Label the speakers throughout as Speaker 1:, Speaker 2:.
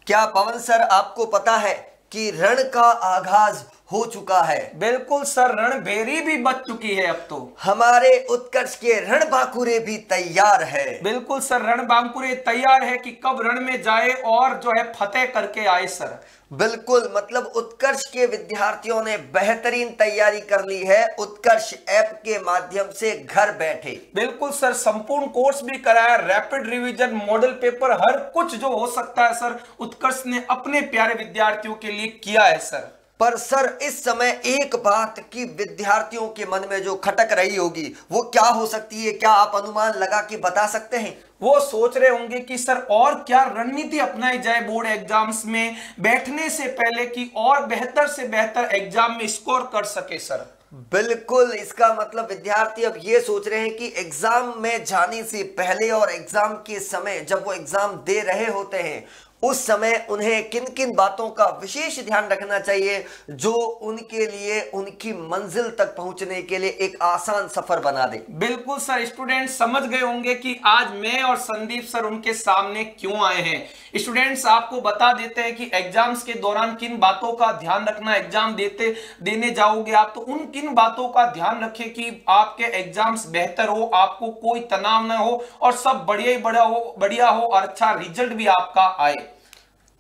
Speaker 1: क्या पवन सर आपको पता है कि रण का आगाज हो चुका है?
Speaker 2: बिल्कुल सर, रणभेरी भी बच चुकी है अब तो।
Speaker 1: हमारे उत्कर्ष के रणबांकुरे भी तैयार है।
Speaker 2: बिल्कुल सर, रणबांकुरे तैयार है कि कब रण में जाए और जो है फतेह करके आए सर।
Speaker 1: बिल्कुल, मतलब उत्कर्ष के विद्यार्थियों ने बेहतरीन तैयारी कर ली है उत्कर्ष ऐप के माध्यम से घर बैठे।
Speaker 2: बिल्कुल सर, संपूर्ण कोर्स भी कराया, रैपिड रिवीजन, मॉडल पेपर, हर कुछ जो हो सकता है सर उत्कर्ष ने अपने प्यारे विद्यार्थियों के लिए किया है सर।
Speaker 1: पर सर इस समय एक बात की विद्यार्थियों के मन में जो खटक रही होगी वो क्या हो सकती है? क्या आप अनुमान लगा के बता सकते हैं?
Speaker 2: वो सोच रहे होंगे कि सर और क्या रणनीति अपनाई जाए बोर्ड एग्जाम्स में बैठने से पहले कि और बेहतर से बेहतर एग्जाम में स्कोर कर सके सर।
Speaker 1: बिल्कुल, इसका मतलब विद्यार्थी अब ये सोच रहे हैं कि एग्जाम में जाने से पहले और एग्जाम के समय जब वो एग्जाम दे रहे होते हैं उस समय उन्हें किन किन बातों का विशेष ध्यान रखना चाहिए जो उनके लिए उनकी मंजिल तक पहुंचने के लिए एक आसान सफर बना दे।
Speaker 2: बिल्कुल सर, स्टूडेंट समझ गए होंगे कि आज मैं और संदीप सर उनके सामने क्यों आए हैं। स्टूडेंट्स आपको बता देते हैं कि एग्जाम्स के दौरान किन बातों का ध्यान रखना, एग्जाम देने जाओगे आप तो उन किन बातों का ध्यान रखें कि आपके एग्जाम्स बेहतर हो, आपको कोई तनाव ना हो और सब बढ़िया हो और अच्छा रिजल्ट भी आपका आए।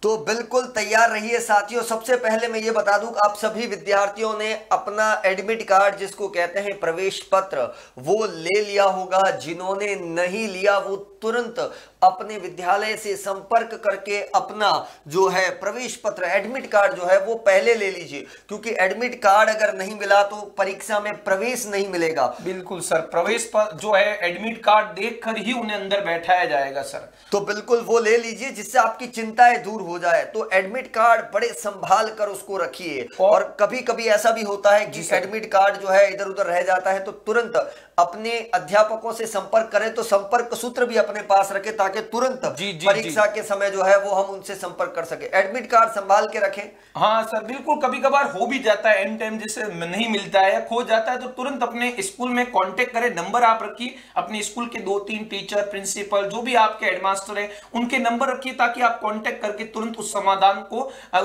Speaker 1: तो बिल्कुल तैयार रहिए साथियों। सबसे पहले मैं ये बता दूं कि आप सभी विद्यार्थियों ने अपना एडमिट कार्ड जिसको कहते हैं प्रवेश पत्र वो ले लिया होगा। जिन्होंने नहीं लिया वो तुरंत अपने विद्यालय से संपर्क करके अपना जो है प्रवेश पत्र एडमिट कार्ड जो है वो पहले ले लीजिए, क्योंकि एडमिट कार्ड अगर नहीं मिला तो परीक्षा में प्रवेश नहीं मिलेगा।
Speaker 2: बिल्कुल सर, प्रवेश पर जो है एडमिट कार्ड देखकर ही उन्हें अंदर बैठाया जाएगा सर।
Speaker 1: तो बिल्कुल वो ले लीजिए जिससे आपकी चिंताएं दूर हो जाए। तो एडमिट कार्ड बड़े संभाल कर उसको रखिए। और कभी कभी ऐसा भी होता है कि एडमिट कार्ड जो है इधर उधर रह जाता है तो तुरंत अपने अध्यापकों से संपर्क करें। तो संपर्क सूत्र भी अपने पास रखें ताकि तुरंत परीक्षा के समय जो है वो हम उनसे संपर्क कर सके। एडमिट कार्ड संभाल के रखें।
Speaker 2: हाँ सर, बिल्कुल, कभी कभार हो भी जाता है एंड टाइम जैसे नहीं मिलता है या खो जाता है तो तुरंत अपने स्कूल में कांटेक्ट करें। नंबर आप रखिए अपने स्कूल के 2-3 टीचर, प्रिंसिपल, जो भी आपके हेडमास्टर है उनके नंबर रखिए ताकि आप कांटेक्ट करके तुरंत उस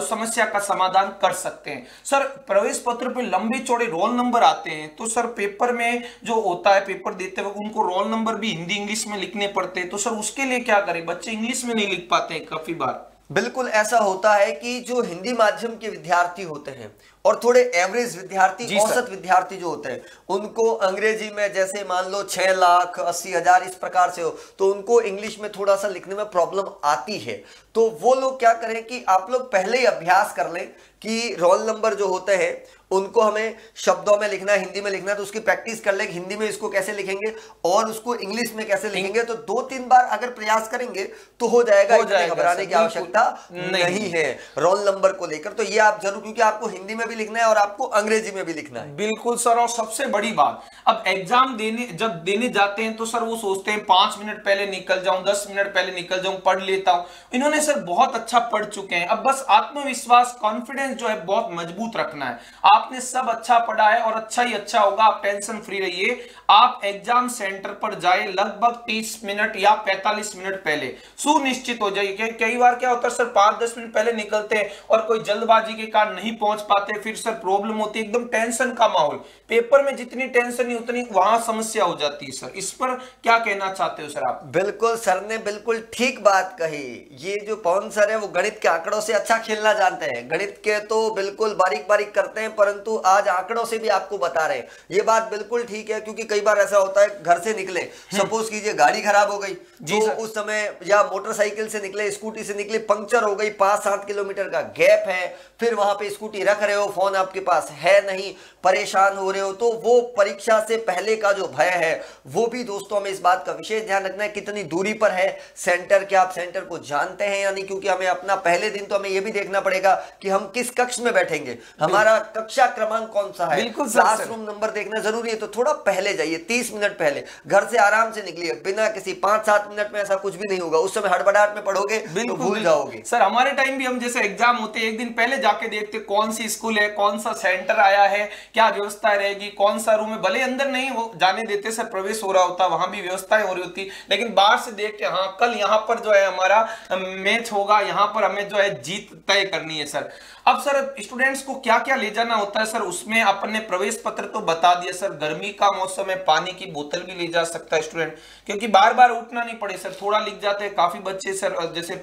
Speaker 2: समस्या का समाधान कर सकते हैं। सर प्रवेश पत्र पे लंबे चौड़े रोल नंबर आते हैं तो सर पेपर में जो होता है पेपर देते वक्त उनको रोल नंबर भी हिंदी इंग्लिश में लिखने पड़ते हैं। तो सर उसके लिए क्या करें? बच्चे इंग्लिश में नहीं लिख पाते हैं काफी बार।
Speaker 1: बिल्कुल ऐसा होता है कि जो हिंदी माध्यम के विद्यार्थी होते हैं और थोड़े एवरेज विद्यार्थी, औसत विद्यार्थी जो होते हैं उनको अंग्रेजी में जैसे मान लो 6,80,000 इस प्रकार से हो तो उनको इंग्लिश में थोड़ा सा लिखने में प्रॉब्लम आती है। तो वो लोग क्या करें कि आप लोग पहले ही अभ्यास कर लें कि रोल नंबर जो होते हैं उनको हमें शब्दों में लिखना है, हिंदी में लिखना है। तो उसकी प्रैक्टिस कर लें हिंदी में इसको कैसे लिखेंगे और उसको इंग्लिश में कैसे लिखेंगे। तो 2-3 बार अगर प्रयास करेंगे तो हो जाएगा। घबराने की आवश्यकता नहीं है रोल नंबर को लेकर। तो ये आप जरूर, क्योंकि आपको हिंदी में भी लिखना है और आपको अंग्रेजी में भी लिखना है।
Speaker 2: बिल्कुल सर, और सबसे बड़ी बात अब एग्जाम जब देने जाते हैं तो सर वो सोचते हैं 5 मिनट पहले निकल जाऊं, 10 मिनट पहले निकल जाऊं, पढ़ लेता हूं। इन्होंने सर बहुत अच्छा पढ़ चुके हैं। अब बस आत्मविश्वास, कॉन्फिडेंस जो है बहुत मजबूत रखना है। आपने सब अच्छा पढ़ा है और अच्छा ही अच्छा होगा, आप टेंशन फ्री रहिए। आप एग्जाम सेंटर पर जाए लगभग 30 मिनट या 45 मिनट पहले, सुनिश्चित हो जाइए। कई बार क्या होता है सर 5-10 मिनट पहले निकलते हैं और कोई जल्दबाजी के कारण नहीं पहुंच पाते, फिर सर प्रॉब्लम होती है, एकदम टेंशन का माहौल। पेपर में जितनी टेंशन नहीं उतनी वहां समस्या हो जाती है सर। इस पर क्या कहना चाहते हो सर आप?
Speaker 1: बिल्कुल, सर ने बिल्कुल ठीक बात कही। ये जो पवन सर है वो गणित के आंकड़ों से अच्छा खेलना जानते हैं। गणित के तो बिल्कुल बारीक बारीक करते हैं, परंतु आज आंकड़ों से भी आपको बता रहे हैं। ये बात बिल्कुल ठीक है, क्योंकि कई बार ऐसा होता है घर से निकले, सपोज कीजिए गाड़ी खराब हो गई तो उस समय, या मोटरसाइकिल से निकले, स्कूटी से निकले, पंक्चर हो गई, 5-7 किलोमीटर का गैप है, फिर वहां पे स्कूटी रख रहे हो, फोन आपके पास है नहीं, परेशान हो रहे हो, तो वो परीक्षा से पहले का जो भय है वो भी दोस्तों हमें इस बात का विशेष ध्यान रखना है कितनी दूरी पर है सेंटर, क्या आप सेंटर को जानते हैं या नहीं। क्योंकि हमें अपना पहले दिन तो हमें यह भी देखना पड़ेगा कि हम किस किस कक्ष में बैठेंगे, हमारा कक्षा क्रमांक कौन सा है, क्लासरूम नंबर देखना जरूरी है। तो थोड़ा पहले जाइए, 30 मिनट पहले घर से आराम से निकलिए, बिना किसी 5-7 मिनट में ऐसा कुछ भी नहीं होगा, उस समय हड़बड़ाहट में पढ़ोगे तो भूल जाओगे।
Speaker 2: सर हमारे टाइम भी हम जैसे एग्जाम होते एक दिन पहले जाके देखते कौन सी स्कूल है, कौन सा सेंटर आया है, क्या व्यवस्था रहेगी, कौन सा रूम है, भले अंदर नहीं हो जाने देते सर, प्रवेश हो रहा होता, वहां भी व्यवस्थाएं हो रही होती, लेकिन बाहर से देख के हाँ कल यहाँ पर जो है हमारा मैच होगा, यहाँ पर हमें जो है जीत तय करनी है सर। अब सर स्टूडेंट्स को क्या क्या ले जाना होता है सर, उसमें अपने प्रवेश पत्र तो बता दिया सर, गर्मी का मौसम है, पानी की बोतल भी ले जा सकता है स्टूडेंट, क्योंकि बार बार उठना नहीं पड़े सर, थोड़ा लिख जाते हैं। काफी बच्चे सर जैसे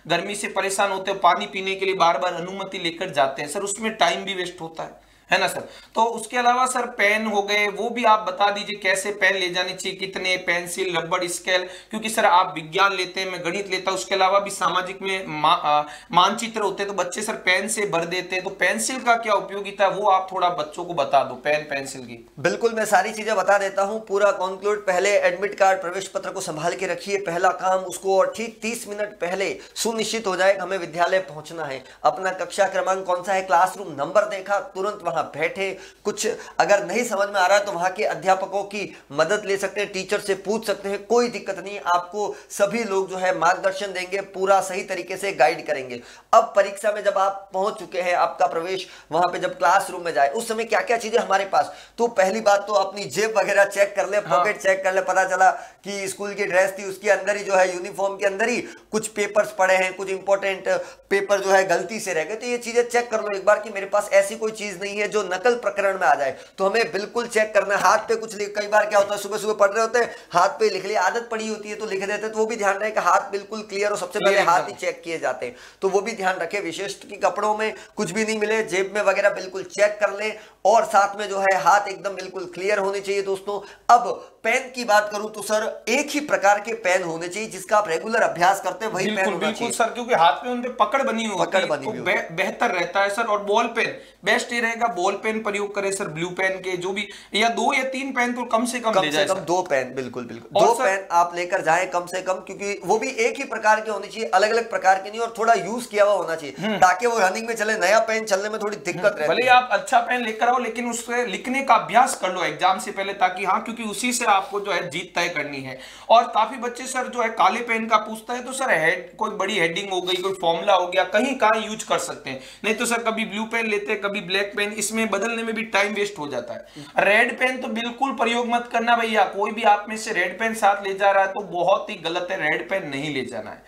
Speaker 2: गर्मी से परेशान होते हैं, पानी पीने के लिए बार बार अनुमति लेकर जाते हैं सर, उसमें टाइम भी वेस्ट होता है ना सर। तो उसके अलावा सर पेन हो गए, वो भी आप बता दीजिए कैसे पेन ले जानी चाहिए, कितने, पेंसिल, रबड़, स्केल, क्योंकि सर आप विज्ञान लेते हैं, मैं गणित लेता हूं, उसके अलावा भी सामाजिक में मानचित्र होते हैं, तो बच्चे सर पेन से भर देते हैं, तो पेंसिल का क्या उपयोगिता है वो आप थोड़ा बच्चों को बता दो, पेन पेंसिल की।
Speaker 1: बिल्कुल, मैं सारी चीजें बता देता हूं, पूरा कंक्लूड। पहले एडमिट कार्ड, प्रवेश पत्र को संभाल के रखिए, पहला काम उसको, और ठीक 30 मिनट पहले सुनिश्चित हो जाए हमें विद्यालय पहुंचना है, अपना कक्षा क्रमांक कौन सा है, क्लासरूम नंबर देखा, तुरंत वहां बैठे, कुछ अगर नहीं समझ में आ रहा है तो वहां के अध्यापकों की मदद ले सकते हैं, टीचर से पूछ सकते हैं, कोई दिक्कत नहीं, आपको सभी लोग जो है मार्गदर्शन देंगे, पूरा सही तरीके से गाइड करेंगे। अब परीक्षा में जब आप पहुंच चुके हैं, आपका प्रवेश वहां पे जब क्लासरूम में जाए, उस समय क्या क्या चीजें हमारे पास, तो पहली बात तो अपनी जेब वगैरह चेक कर ले, पॉकेट चेक कर ले, पता चला कि स्कूल की ड्रेस थी उसके अंदर ही जो है, यूनिफॉर्म के अंदर ही कुछ पेपर्स पड़े हैं, कुछ इंपॉर्टेंट पेपर जो है गलती से रह गए, तो ये चीजें चेक कर लो एक बार कि मेरे पास ऐसी कोई चीज नहीं है जो नकल प्रकरण में आ जाए, तो हमें बिल्कुल चेक करना है। हाथ पे कुछ लिख, कई बार क्या होता है सुबह सुबह पढ़ रहे होते हैं, हाथ पे लिख लिया, आदत पड़ी होती है तो लिख देते हैं, तो वो भी ध्यान रहे कि हाथ बिल्कुल क्लियर हो, सबसे पहले हाथ ही चेक किए जाते हैं, तो वो भी ध्यान रखे। विशेष कि कपड़ों में कुछ भी नहीं मिले, जेब में वगैरह बिल्कुल चेक कर ले, और साथ में जो है हाथ एकदम बिल्कुल क्लियर होने चाहिए दोस्तों। अब पेन की बात करूं तो सर एक ही प्रकार के पेन होने चाहिए, जिसका आप रेगुलर अभ्यास करते हैं वही पेन होना चाहिए
Speaker 2: सर, क्योंकि हाथ में उनके पकड़ बनी होती है, बेहतर रहता है सर। और बॉल पेन बेस्ट ही रहेगा, बॉल पेन प्रयोग करें सर, ब्लू पेन के जो भी, या 2 या 3 पेन तो कम से कम ले जाए,
Speaker 1: 2 पेन, बिल्कुल बिल्कुल 2 पेन आप लेकर जाएं कम से कम, क्योंकि वो भी एक ही प्रकार के होने चाहिए, अलग अलग प्रकार के नहीं, और थोड़ा यूज किया हुआ होना चाहिए ताकि वो रनिंग में चले। नया पेन चलने में थोड़ी दिक्कत रहती है,
Speaker 2: भले आप अच्छा पेन लेकर आओ लेकिन उससे लिखने का अभ्यास कर लो एग्जाम से पहले, ताकि हाँ, क्योंकि उसी से आपको जो है जीत तय करनी है। और काफी बच्चे सर जो है काले पेन का पूछता है, तो सर कोई बड़ी हेडिंग हो गई, कोई फॉर्मूला हो गया, कहीं कहाँ यूज कर सकते हैं, नहीं तो सर कभी ब्लू पेन लेते हैं, कभी ब्लैक पेन, इसमें बदलने में भी टाइम वेस्ट हो जाता है। रेड पेन तो बिल्कुल प्रयोग मत करना भैया, कोई भी आप में से रेड पेन साथ ले जा रहा है तो बहुत ही गलत है, रेड पेन नहीं ले जाना है।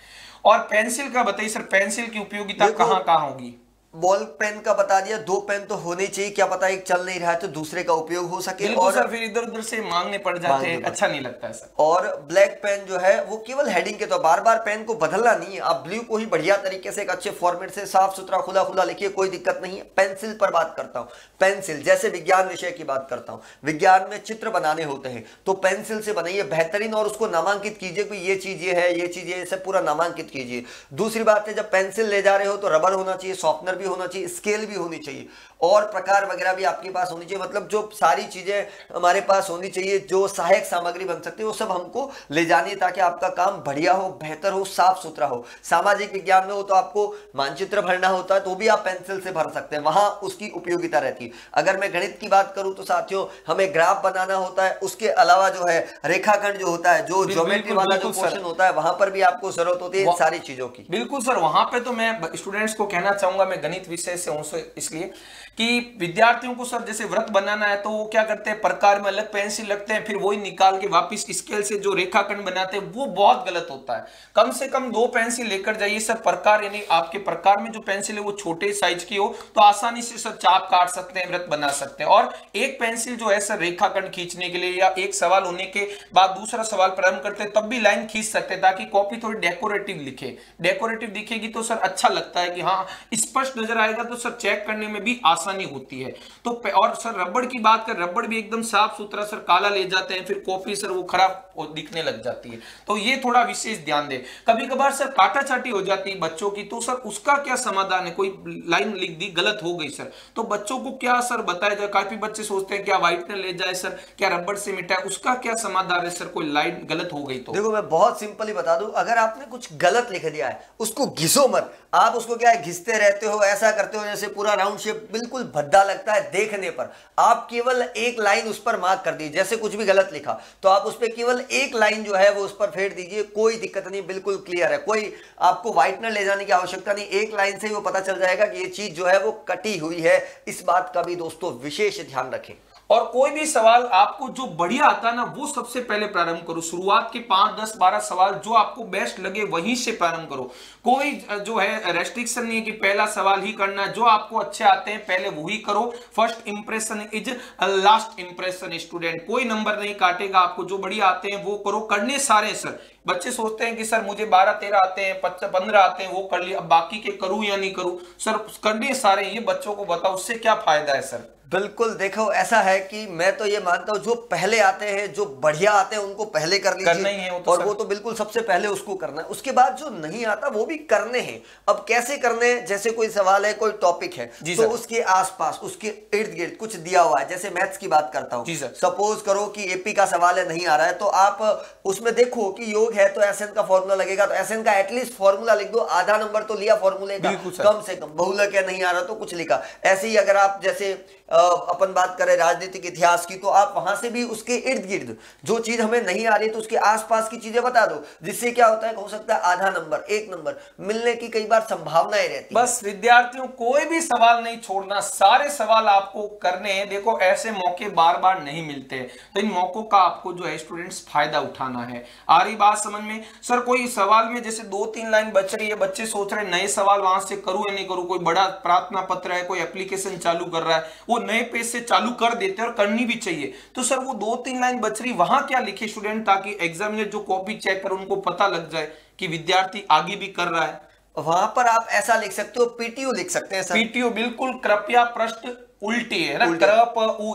Speaker 2: और पेंसिल का बताइए सर, पेंसिल की उपयोगिता कहाँ कहाँ होगी?
Speaker 1: बॉल पेन का बता दिया, 2 पेन तो होने चाहिए, क्या पता एक चल नहीं रहा है तो दूसरे का उपयोग हो सके,
Speaker 2: और सर फिर इधर उधर से मांगने पड़ जाते हैं, अच्छा नहीं लगता है सर।
Speaker 1: और ब्लैक पेन जो है वो केवल हेडिंग के, तो बार बार पेन को बदलना नहीं है, आप ब्लू को ही बढ़िया तरीके से एक अच्छे फॉर्मेट से साफ सुथरा खुला खुला लिखिए, कोई दिक्कत नहीं है। पेंसिल पर बात करता हूं, पेंसिल जैसे विज्ञान विषय की बात करता हूं, विज्ञान में चित्र बनाने होते हैं तो पेंसिल से बनाइए बेहतरीन, और उसको नामांकित कीजिए कि ये चीज ये है, ये चीज ये, सब पूरा नामांकित कीजिए। दूसरी बात है, जब पेंसिल ले जा रहे हो तो रबर होना चाहिए, शॉर्पनर भी होना चाहिए, स्केल भी होनी चाहिए, और प्रकार वगैरह भी आपके पास होनी चाहिए, मतलब जो सारी चीजें हमारे पास होनी चाहिए जो सहायक सामग्री बन सकती है वो सब हमको ले जानी है, ताकि आपका काम बढ़िया हो, बेहतर हो, साफ सुथरा हो। सामाजिक विज्ञान में हो तो आपको मानचित्र भरना होता है, तो भी आप पेंसिल से भर सकते हैं, वहां उसकी उपयोगिता रहती है। अगर मैं गणित की बात करूं तो साथियों हमें ग्राफ बनाना होता है, उसके अलावा जो है रेखाखंड जो होता है, जो ज्योमेट्री वाला जो क्वेश्चन होता है, वहां पर भी आपको जरूरत होती है इन सारी चीजों की।
Speaker 2: बिल्कुल सर, वहां पे तो मैं स्टूडेंट्स को कहना चाहूंगा, मैं गणित विषय से हूं, इसलिए कि विद्यार्थियों को सर जैसे व्रत बनाना है तो वो क्या करते हैं, प्रकार में अलग पेंसिल लगते हैं, फिर वही निकाल के वापस स्केल से जो रेखाखंड बनाते हैं, वो बहुत गलत होता है। कम से कम 2 पेंसिल लेकर जाइए सर, प्रकार यानी आपके प्रकार में जो पेंसिल है वो छोटे साइज की हो तो आसानी से सर चाप काट सकते हैं, व्रत बना सकते हैं। और एक पेंसिल जो है सर रेखाखंड खींचने के लिए, या एक सवाल होने के बाद दूसरा सवाल प्रारंभ करते हैं तब भी लाइन खींच सकते हैं, ताकि कॉपी थोड़ी डेकोरेटिव लिखे, डेकोरेटिव दिखेगी तो सर अच्छा लगता है कि हाँ स्पष्ट नजर आएगा, तो सर चेक करने में भी आसानी होती है। तो और सर रबड़ की बात कर, रबड़ भी एकदम साफ सुथरा सर, काला ले जाते हैं, फिर कॉपी सर वो खराब दिखने लग जाती है। तो ये थोड़ा विशेष ध्यान दे। कभी कभार सर काटा चाटी हो जाती है बच्चों की, तो सर उसका क्या समाधान है? कोई लाइन लिख दी गलत हो गई सर, तो बच्चों को क्या सर बताया जाए? काफी बच्चे सोचते हैं क्या व्हाइटनर ले जाए सर, क्या रबड़ से मिटाए, उसका क्या समाधान है सर? कोई लाइन गलत हो गई तो
Speaker 1: देखो मैं बहुत सिंपली बता दूं, अगर आपने कुछ गलत लिख दिया है उसको घिसो मत। आप उसको क्या है, घिसते रहते हो, ऐसा करते हो जैसे पूरा राउंड शेप बिल्कुल भद्दा लगता है देखने पर। आप केवल एक लाइन उस पर मार्क कर दीजिए, जैसे कुछ भी गलत लिखा तो आप उस पर केवल एक लाइन जो है वो उस पर फेर दीजिए, कोई दिक्कत नहीं, बिल्कुल क्लियर है। कोई आपको व्हाइटनर ले जाने की आवश्यकता नहीं, एक लाइन से ही वो पता चल जाएगा कि ये चीज जो है वो कटी हुई है। इस बात का भी दोस्तों विशेष ध्यान रखें।
Speaker 2: और कोई भी सवाल आपको जो बढ़िया आता है ना, वो सबसे पहले प्रारंभ करो। शुरुआत के 5, 10, 12 सवाल जो आपको बेस्ट लगे वहीं से प्रारंभ करो। कोई जो है रेस्ट्रिक्शन नहीं है कि पहला सवाल ही करना है। जो आपको अच्छे आते हैं पहले वही करो। First impression is last impression student. कोई नंबर नहीं काटेगा आपको, जो बढ़िया आते हैं वो करो। करने सारे सर, बच्चे सोचते हैं कि सर मुझे 12, 13 आते हैं, 15 आते हैं, वो कर लिए, अब बाकी के करूं या नहीं करूं? सर करने सारे, ये बच्चों को बताओ, उससे क्या फायदा है सर?
Speaker 1: बिल्कुल, देखो ऐसा है कि मैं तो ये मानता हूं जो पहले आते हैं, जो बढ़िया आते हैं उनको पहले कर लीजिए, और वो तो बिल्कुल सबसे पहले उसको करना है। उसके बाद जो नहीं आता वो भी करने हैं। अब कैसे करने हैं? जैसे कोई सवाल है, कोई टॉपिक है, तो उसके आसपास, उसके इर्द गिर्द कुछ दिया हुआ है। जैसे मैथ्स की बात करता हूं, सपोज करो कि एपी का सवाल है, नहीं आ रहा है, तो आप उसमें देखो कि योग है तो एसएन का फॉर्मूला लगेगा, तो एसएन का एटलीस्ट फॉर्मूला लिख दो। आधा नंबर तो लिया फॉर्मूले का कम से कम। बहुलक है, नहीं आ रहा तो कुछ लिखा। ऐसे ही अगर आप जैसे अपन बात करें राजनीतिक इतिहास की, तो आप वहां से भी उसके इर्द गिर्द जो चीज हमें नहीं आ रही तो उसके आसपास की चीजें बता दो, जिससे क्या होता है, हो सकता है आधा नंबर, 1 नंबर मिलने की कई बार संभावनाएं रहती है।
Speaker 2: बस विद्यार्थियों कोई भी सवाल नहीं छोड़ना, सारे सवाल आपको करने हैं। देखो ऐसे मौके बार बार नहीं मिलते, तो इन मौकों का आपको जो है स्टूडेंट्स फायदा उठाना है। आ रही बात समझ में? सर कोई सवाल में जैसे 2-3 लाइन बच रही है, बच्चे सोच रहे नए सवाल वहां से करूं या नहीं करूं, कोई बड़ा प्रार्थना पत्र है, कोई एप्लीकेशन चालू कर रहा है, वो नए पेज से चालू कर देते हैं, और करनी भी चाहिए। तो सर वो 2-3 लाइन बच रही, वहां क्या लिखे स्टूडेंट, ताकि एग्जामिनर जो कॉपी चेक कर उनको पता लग जाए कि विद्यार्थी आगे भी कर रहा है।
Speaker 1: वहां पर आप ऐसा लिख सकते हो, पीटीओ लिख सकते हैं सर।
Speaker 2: पीटीओ बिल्कुल, कृपया पृष्ठ उल्टी है ना,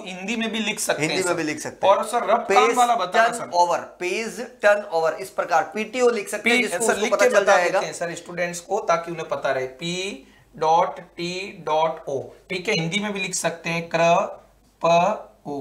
Speaker 2: हिंदी में भी लिख सकते हैं,
Speaker 1: हिंदी में भी लिख सकते हैं।
Speaker 2: और सर रब काम वाला बताना sir,
Speaker 1: over, page turn over, इस प्रकार पीटीओ लिख सकते हैं, जिसको
Speaker 2: सर लिख के बता देते हैं सर स्टूडेंट्स को, ताकि उन्हें पता रहे। P.T.O, ठीक है। हिंदी में भी लिख सकते हैं,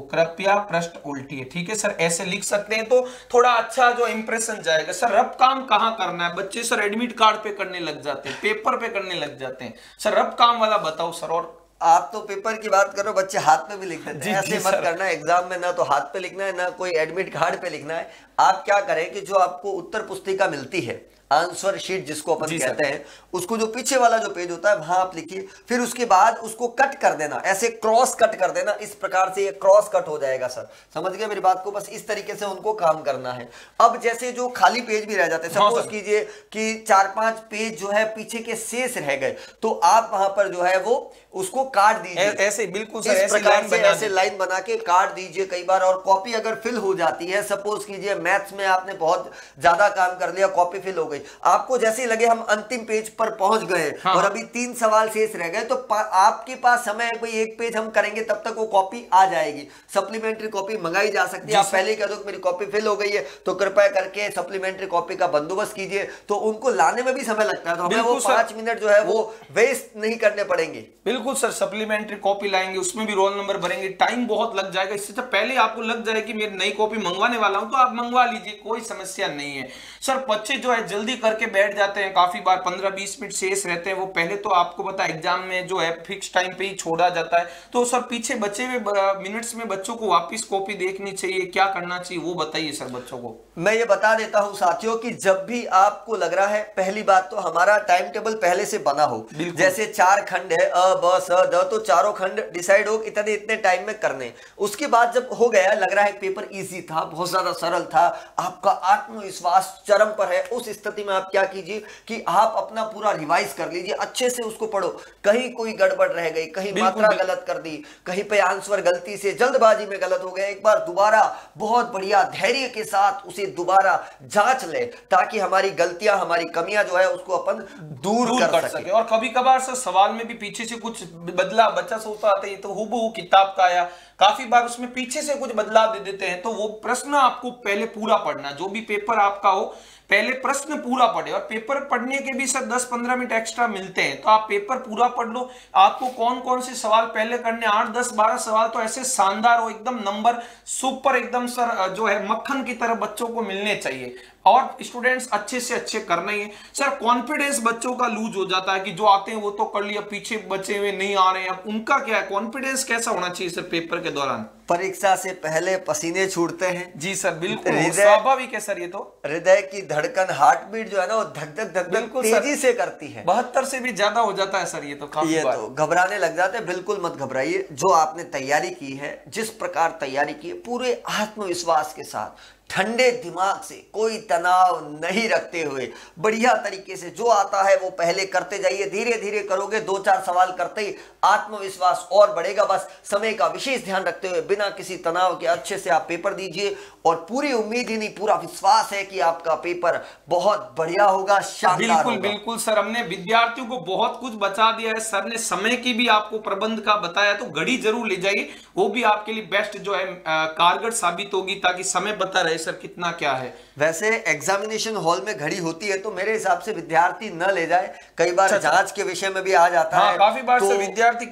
Speaker 2: कृपया पृष्ठ उल्टी है, ठीक है सर, ऐसे लिख सकते हैं, तो थोड़ा अच्छा जो इंप्रेशन जाएगा। सर रब काम कहाँ करना है? बच्चे सर एडमिट कार्ड पे करने लग जाते हैं, पेपर पे करने लग जाते हैं। सर रब काम वाला बताओ सर। और
Speaker 1: आप तो पेपर की बात करो, बच्चे हाथ पे भी लिख देते हैं। ऐसे मत करना एग्जाम में, ना तो हाथ पे लिखना है, ना कोई एडमिट कार्ड पे लिखना है। आप क्या करें कि जो आपको उत्तर पुस्तिका मिलती है, आंसर शीट जिसको अपन कहते हैं, उसको जो पीछे वाला जो पेज होता है वहां आप लिखिए। फिर उसके बाद उसको कट कर देना, ऐसे क्रॉस कट कर देना, इस प्रकार से ये क्रॉस कट हो जाएगा सर। समझ गए मेरी बात को? बस इस तरीके से उनको काम करना है। अब जैसे जो खाली पेज भी रह जाते हैं, सपोज कीजिए कि 4-5 पेज जो है पीछे के शेष रह गए, तो आप वहां पर जो है वो उसको काट दीजिए,
Speaker 2: ऐसे बिल्कुल सर,
Speaker 1: ऐसे लाइन बना के काट दीजिए कई बार। और कॉपी अगर फिल हो जाती है, सपोज कीजिए मैथ्स में आपने बहुत ज्यादा काम कर लिया, कॉपी फिल हो गई, आपको जैसे ही लगे हम अंतिम पेज पर पहुंच गए और अभी 3 सवाल शेष रह गए, तो आपके पास समय है, कोई एक पेज हम करेंगे तब तक वो कॉपी आ जाएगी। सप्लीमेंट्री कॉपी मंगाई जा सकती है। आप पहले ही कह दो कि मेरी कॉपी फिल हो गई है, तो कृपया करके सप्लीमेंट्री कॉपी का बंदोबस्त कीजिए। तो उनको लाने में भी समय लगता है, तो हमें वो 5 मिनट जो है वो वेस्ट नहीं करने पड़ेंगे।
Speaker 2: बिल्कुल सर, सप्लीमेंट्री कॉपी लाएंगे, उसमें भी रोल नंबर भरेंगे, टाइम बहुत लग जाएगा। इससे तो पहले आपको लग जाए कि मेरी नई कॉपी मंगवाने वाला हूं, तो आप मंगवा लीजिए, कोई समस्या नहीं है। सर बच्चे जो है जल्दी करके बैठ जाते हैं, काफी बार 15-20 मिनट शेष रहते हैं, वो पहले तो आपको पता है एग्जाम में जो है फिक्स टाइम पे ही छोड़ा जाता है। तो सर पीछे बचे हुए मिनट्स में बच्चों को वापस कॉपी देखनी चाहिए, क्या करना चाहिए वो बताइए सर बच्चों को।
Speaker 1: मैं ये बता देता हूं साथियों कि जब भी आपको लग रहा है, पहली बात तो हमारा टाइम टेबल पहले से बना हो, जैसे 4 खंड है, अ ब स द, तो चारों खंड डिसाइड हो इतने टाइम में करने। उसके बाद जब हो गया, लग रहा है पेपर इजी था, बहुत ज्यादा सरल था, आपका आत्मविश्वास चरम पर है, उस स्थिति स्थिति में आप क्या कीजिए कि आप अपना पूरा रिवाइज कर लीजिए, अच्छे से उसको पढ़ो। कहीं कोई गड़बड़ रह गई, कहीं मात्रा गलत कर दी, कहीं पे आंसर गलती से जल्दबाजी में गलत हो गया, एक बार दोबारा बहुत बढ़िया धैर्य के साथ उसे दोबारा जांच ले, ताकि हमारी गलतियां, हमारी कमियां जो है उसको अपन दूर कर सके।
Speaker 2: और कभी कभार सर सवाल में भी पीछे से कुछ बदला, बच्चा सोचता आता है तो हुबहू किताब का आया, काफी बार उसमें पीछे से कुछ बदलाव दे देते हैं। तो वो प्रश्न आपको पहले पूरा पढ़ना, जो भी पेपर आपका हो पहले प्रश्न पूरा पढ़े। और पेपर पढ़ने के भी सर 10-15 मिनट एक्स्ट्रा मिलते हैं, तो आप पेपर पूरा पढ़ लो। आपको कौन कौन से सवाल पहले करने, 8, 10, 12 सवाल तो ऐसे शानदार हो, एकदम नंबर सुपर, एकदम सर जो है मक्खन की तरह बच्चों को मिलने चाहिए। और स्टूडेंट्स अच्छे से अच्छे करना ही है सर। कॉन्फिडेंस बच्चों का लूज हो जाता है कि जो आते हैं वो तो कर लिया, पीछे बचे हुए नहीं आ रहे हैं, अब उनका क्या है, कॉन्फिडेंस कैसा होना चाहिए सर पेपर के दौरान?
Speaker 1: परीक्षा से पहले पसीने छूटते हैं।
Speaker 2: जी सर, बिल्कुल स्वाभाविक है सर। ये तो
Speaker 1: हृदय की धड़कन, हार्ट बीट जो है ना वो धक धक धक धक तेजी से करती है,
Speaker 2: 72 से भी ज्यादा हो जाता है सर। ये तो काफी बार
Speaker 1: तो घबराने लग जाते हैं। बिल्कुल मत घबराइए, जो आपने तैयारी की है, जिस प्रकार तैयारी की है, पूरे आत्मविश्वास के साथ, ठंडे दिमाग से, कोई तनाव नहीं रखते हुए, बढ़िया तरीके से जो आता है वो पहले करते जाइए। धीरे धीरे करोगे, 2-4 सवाल करते ही आत्मविश्वास और बढ़ेगा। बस समय का विशेष ध्यान रखते हुए, बिना किसी तनाव के अच्छे से आप पेपर दीजिए। और पूरी उम्मीद ही नहीं, पूरा विश्वास है कि आपका पेपर बहुत बढ़िया होगा, शानदार होगा।
Speaker 2: बिल्कुल सर, हमने विद्यार्थियों को बहुत कुछ बचा दिया है। सर ने समय की भी आपको प्रबंध का बताया, तो घड़ी जरूर ले जाइए, वो भी आपके लिए बेस्ट जो है कारगर साबित होगी, ताकि समय पता रहे सर कितना क्या है।
Speaker 1: वैसे एग्जामिनेशन हॉल में घड़ी होती है, तो मेरे हिसाब से विद्यार्थी न ले जाए। कई बार जांच के विषय में भी आ जाता है,
Speaker 2: काफी बार
Speaker 1: तो
Speaker 2: विद्यार्थी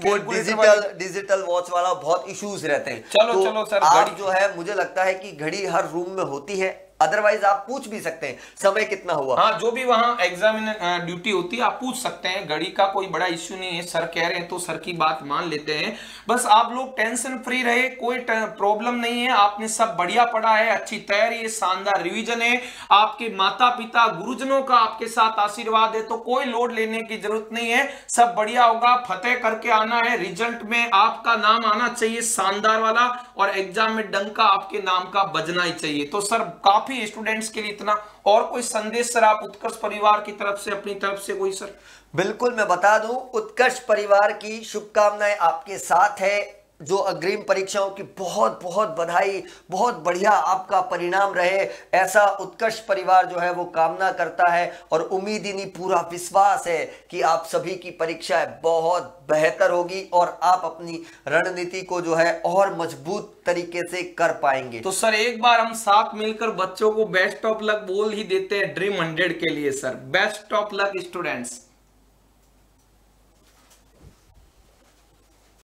Speaker 1: डिजिटल वॉच वाला बहुत इश्यूज रहते हैं।
Speaker 2: चलो सर,
Speaker 1: आप जो है, मुझे लगता है कि घड़ी हर रूम में होती है। अदरवाइज आप पूछ भी सकते हैं समय कितना हुआ।
Speaker 2: हाँ, जो भी वहां एग्जामिनर ड्यूटी होती है आप पूछ सकते हैं, घड़ी का कोई बड़ा इश्यू नहीं है। सर कह रहे हैं तो सर की बात मान लेते हैं। बस आप लोग टेंशन फ्री रहे, कोई प्रॉब्लम नहीं है। आपने सब बढ़िया पढ़ा है, अच्छी तैयारी है, शानदार रिवीजन है, आपके माता पिता गुरुजनों का आपके साथ आशीर्वाद है, तो कोई लोड लेने की जरूरत नहीं है। सब बढ़िया होगा, फतेह करके आना है। रिजल्ट में आपका नाम आना चाहिए शानदार वाला, और एग्जाम में डंका आपके नाम का बजना ही चाहिए। तो सर काफी स्टूडेंट्स के लिए इतना। और कोई संदेश सर आप उत्कर्ष परिवार की तरफ से, अपनी तरफ से कोई सर?
Speaker 1: बिल्कुल, मैं बता दूं, उत्कर्ष परिवार की शुभकामनाएं आपके साथ है। जो अग्रिम परीक्षाओं की बहुत बहुत बधाई, बहुत बढ़िया आपका परिणाम रहे, ऐसा उत्कर्ष परिवार जो है वो कामना करता है। और उम्मीद ही नहीं, पूरा विश्वास है कि आप सभी की परीक्षाएं बहुत बेहतर होगी और आप अपनी रणनीति को जो है और मजबूत तरीके से कर पाएंगे।
Speaker 2: तो सर एक बार हम साथ मिलकर बच्चों को बेस्ट ऑफ लक बोल ही देते हैं ड्रीम 100 के लिए। Sir best of luck students.